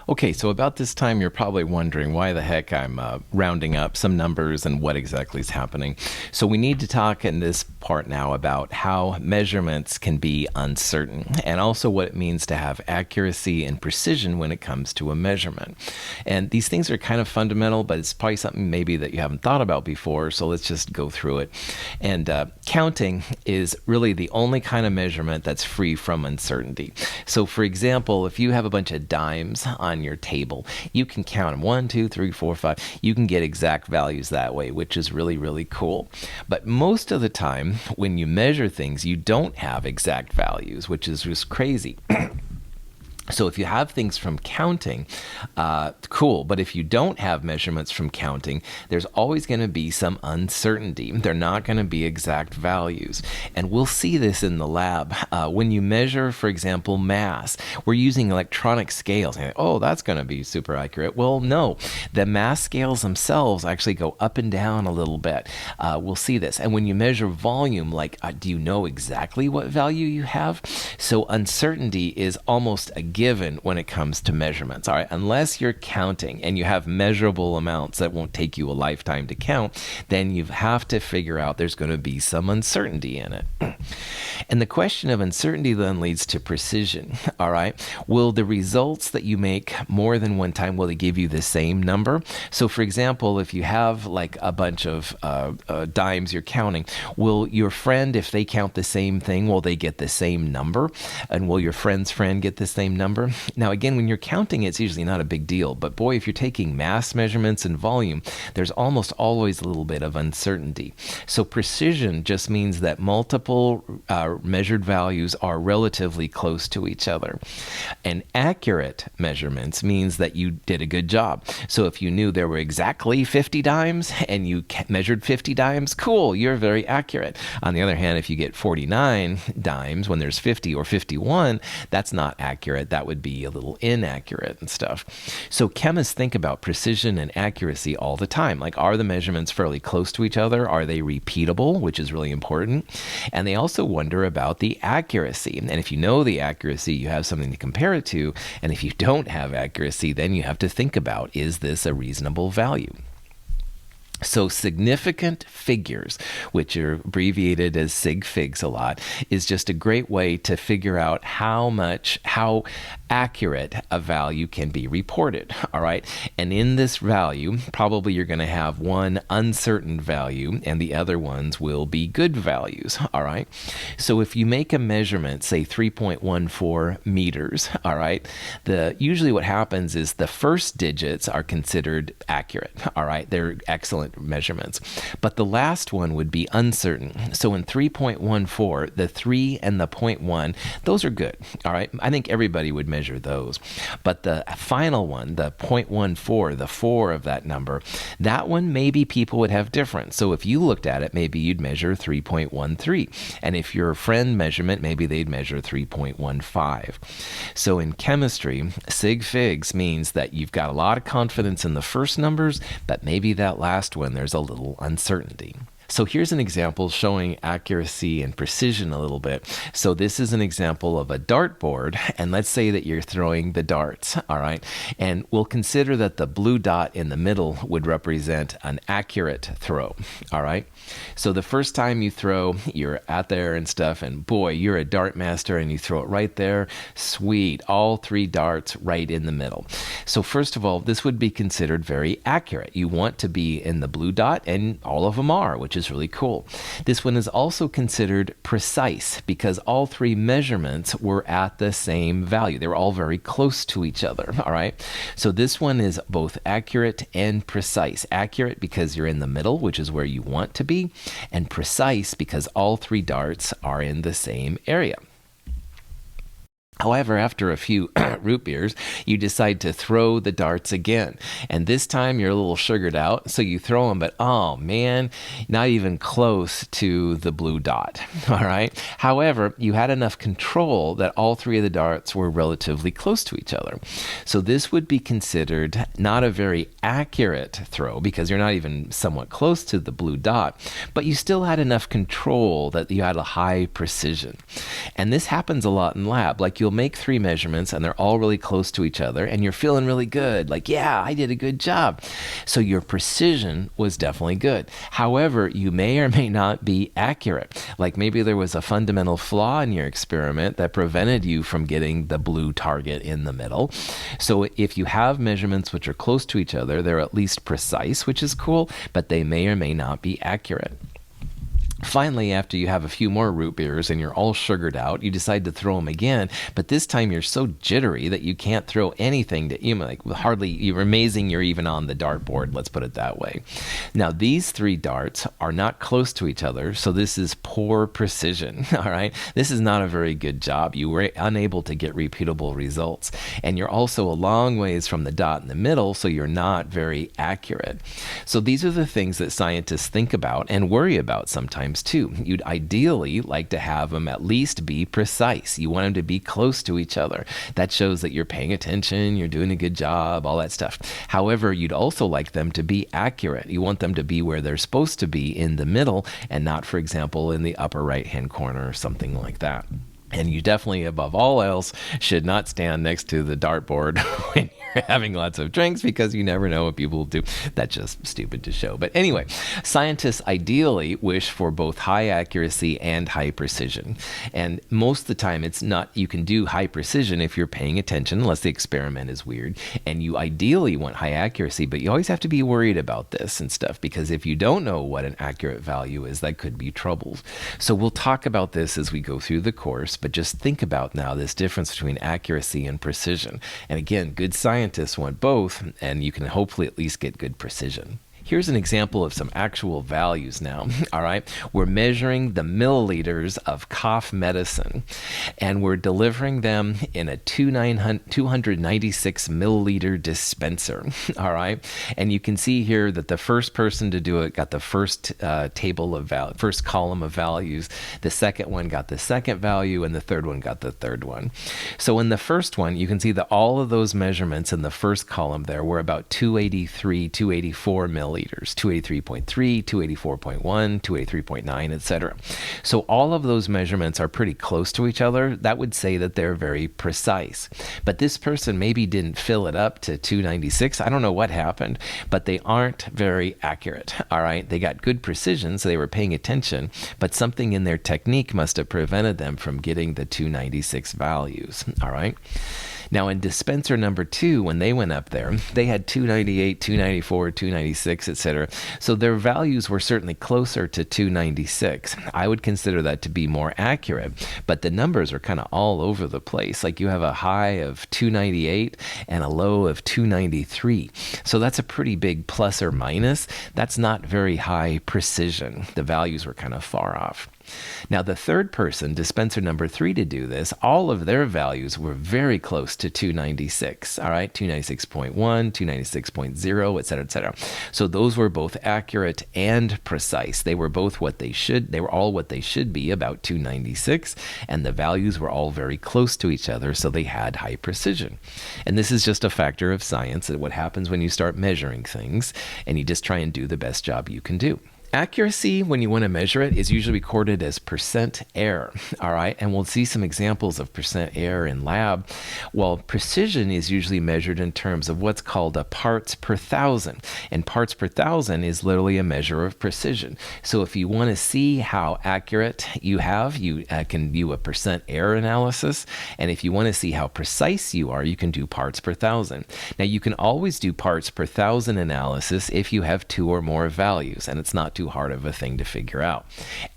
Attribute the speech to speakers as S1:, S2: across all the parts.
S1: Okay, so about this time, you're probably wondering why the heck I'm rounding up some numbers and what exactly is happening. So, we need to talk in this part now about how measurements can be uncertain and also what it means to have accuracy and precision when it comes to a measurement. And these things are kind of fundamental, but it's probably something maybe that you haven't thought about before. So, let's just go through it. And counting is really the only kind of measurement that's free from uncertainty. So, for example, if you have a bunch of dimes on your table, you can count them 1, 2, 3, 4, 5. You can get exact values that way, which is really, really cool. But most of the time, when you measure things, you don't have exact values, which is just crazy. So if you have things from counting, cool. But if you don't have measurements from counting, there's always going to be some uncertainty. They're not going to be exact values. And we'll see this in the lab. When you measure, for example, mass, we're using electronic scales. And, oh, that's going to be super accurate. Well, no. The mass scales themselves actually go up and down a little bit. We'll see this. And when you measure volume, like, do you know exactly what value you have? So uncertainty is almost a given when it comes to measurements. All right, unless you're counting and you have measurable amounts that won't take you a lifetime to count, then you have to figure out there's going to be some uncertainty in it. And the question of uncertainty then leads to precision. All right, will the results that you make more than one time, will they give you the same number? So for example, if you have like a bunch of dimes you're counting, will your friend, if they count the same thing, will they get the same number? And will your friend's friend get the same number? Now, again, when you're counting, it's usually not a big deal. But boy, if you're taking mass measurements and volume, there's almost always a little bit of uncertainty. So precision just means that multiple measured values are relatively close to each other. And accurate measurements means that you did a good job. So if you knew there were exactly 50 dimes and you measured 50 dimes, cool, you're very accurate. On the other hand, if you get 49 dimes when there's 50 or 51, that's not accurate. That would be a little inaccurate and stuff. So chemists think about precision and accuracy all the time. Like, are the measurements fairly close to each other? Are they repeatable, which is really important? And they also wonder about the accuracy. And if you know the accuracy, you have something to compare it to. And if you don't have accuracy, then you have to think about, is this a reasonable value? So significant figures, which are abbreviated as sig figs a lot, is just a great way to figure out how accurate a value can be reported. All right. And in this value, probably you're going to have one uncertain value and the other ones will be good values. All right. So if you make a measurement, say 3.14 meters, all right, usually what happens is the first digits are considered accurate. All right. They're excellent measurements. But the last one would be uncertain. So in 3.14, the 3 and the 0.1, those are good. All right. I think everybody would measure those. But the final one, the 0.14, the 4 of that number, that one maybe people would have different. So if you looked at it, maybe you'd measure 3.13. And if your friend measurement, maybe they'd measure 3.15. So in chemistry, sig figs means that you've got a lot of confidence in the first numbers, but maybe that last one, there's a little uncertainty. So here's an example showing accuracy and precision a little bit. So this is an example of a dartboard, and let's say that you're throwing the darts, all right? And we'll consider that the blue dot in the middle would represent an accurate throw, all right? So the first time you throw, you're out there and stuff, and boy, you're a dart master and you throw it right there. Sweet, all 3 darts right in the middle. So first of all, this would be considered very accurate. You want to be in the blue dot, and all of them are, which is really cool. This one is also considered precise because all 3 measurements were at the same value. They were all very close to each other, all right? So this one is both accurate and precise. Accurate because you're in the middle, which is where you want to be, and precise because all 3 darts are in the same area. However, after a few root beers, you decide to throw the darts again. And this time you're a little sugared out, so you throw them, but oh man, not even close to the blue dot. All right. However, you had enough control that all 3 of the darts were relatively close to each other. So this would be considered not a very accurate throw because you're not even somewhat close to the blue dot, but you still had enough control that you had a high precision. And this happens a lot in lab. Like you'll make 3 measurements and they're all really close to each other and you're feeling really good. Like, yeah, I did a good job. So your precision was definitely good. However, you may or may not be accurate. Like maybe there was a fundamental flaw in your experiment that prevented you from getting the blue target in the middle. So if you have measurements which are close to each other, they're at least precise, which is cool, but they may or may not be accurate. Finally, after you have a few more root beers and you're all sugared out, you decide to throw them again, but this time you're so jittery that you can't throw anything to, like hardly, you're amazing you're even on the dartboard, let's put it that way. Now, these 3 darts are not close to each other, so this is poor precision, all right? This is not a very good job. You were unable to get repeatable results, and you're also a long ways from the dot in the middle, so you're not very accurate. So these are the things that scientists think about and worry about sometimes too. You'd ideally like to have them at least be precise. You want them to be close to each other. That shows that you're paying attention, you're doing a good job, all that stuff. However, you'd also like them to be accurate. You want them to be where they're supposed to be in the middle and not, for example, in the upper right-hand corner or something like that. And you definitely, above all else, should not stand next to the dartboard when you're having lots of drinks, because you never know what people will do. That's just stupid to show. But anyway, scientists ideally wish for both high accuracy and high precision. And most of the time, it's not, you can do high precision if you're paying attention, unless the experiment is weird. And you ideally want high accuracy, but you always have to be worried about this and stuff, because if you don't know what an accurate value is, that could be trouble. So we'll talk about this as we go through the course. But just think about now this difference between accuracy and precision. And again, good scientists want both, and you can hopefully at least get good precision. Here's an example of some actual values now, all right? We're measuring the milliliters of cough medicine, and we're delivering them in a 296 milliliter dispenser, all right? And you can see here that the first person to do it got the first first column of values, the second one got the second value, and the third one got the third one. So in the first one, you can see that all of those measurements in the first column there were about 283, 284 milliliters. 283.3, 284.1, 283.9, etc. So all of those measurements are pretty close to each other. That would say that they're very precise. But this person maybe didn't fill it up to 296. I don't know what happened, but they aren't very accurate. All right. They got good precision, so they were paying attention, but something in their technique must have prevented them from getting the 296 values. All right. Now, in dispenser number 2, when they went up there, they had 298, 294, 296, etc. So their values were certainly closer to 296. I would consider that to be more accurate, but the numbers are kind of all over the place. Like you have a high of 298 and a low of 293. So that's a pretty big plus or minus. That's not very high precision. The values were kind of far off. Now, the third person, dispenser number 3, to do this, all of their values were very close to 296, all right? 296.1, 296.0, et cetera, et cetera. So those were both accurate and precise. They were both they were all what they should be, about 296, and the values were all very close to each other, so they had high precision. And this is just a factor of science, that what happens when you start measuring things, and you just try and do the best job you can do. Accuracy, when you want to measure it, is usually recorded as percent error, all right? And we'll see some examples of percent error in lab. Well, precision is usually measured in terms of what's called a parts per thousand. And parts per thousand is literally a measure of precision. So if you want to see how accurate you have, you can do a percent error analysis. And if you want to see how precise you are, you can do parts per thousand. Now, you can always do parts per thousand analysis if you have 2 or more values, and it's not too hard of a thing to figure out.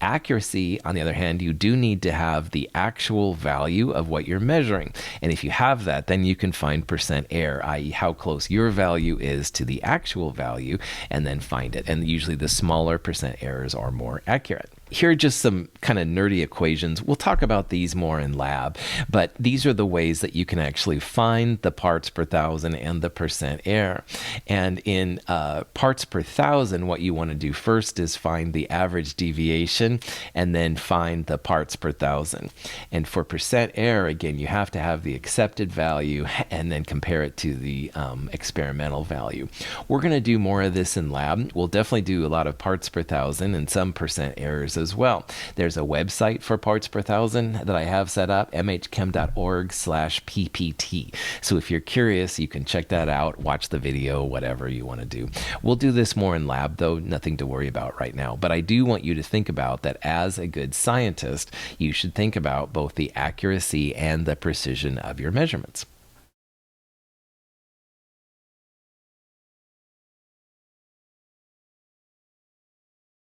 S1: Accuracy, on the other hand, you do need to have the actual value of what you're measuring. And if you have that, then you can find percent error, i.e. how close your value is to the actual value, and then find it. And usually the smaller percent errors are more accurate. Here are just some kind of nerdy equations. We'll talk about these more in lab, but these are the ways that you can actually find the parts per thousand and the percent error. And in parts per thousand, what you want to do first is find the average deviation and then find the parts per thousand. And for percent error, again, you have to have the accepted value and then compare it to the experimental value. We're going to do more of this in lab. We'll definitely do a lot of parts per thousand and some percent errors numbers as well. There's a website for parts per thousand that I have set up, mhchem.org/PPT. So if you're curious, you can check that out, watch the video, whatever you want to do. We'll do this more in lab, though, nothing to worry about right now. But I do want you to think about that as a good scientist, you should think about both the accuracy and the precision of your measurements.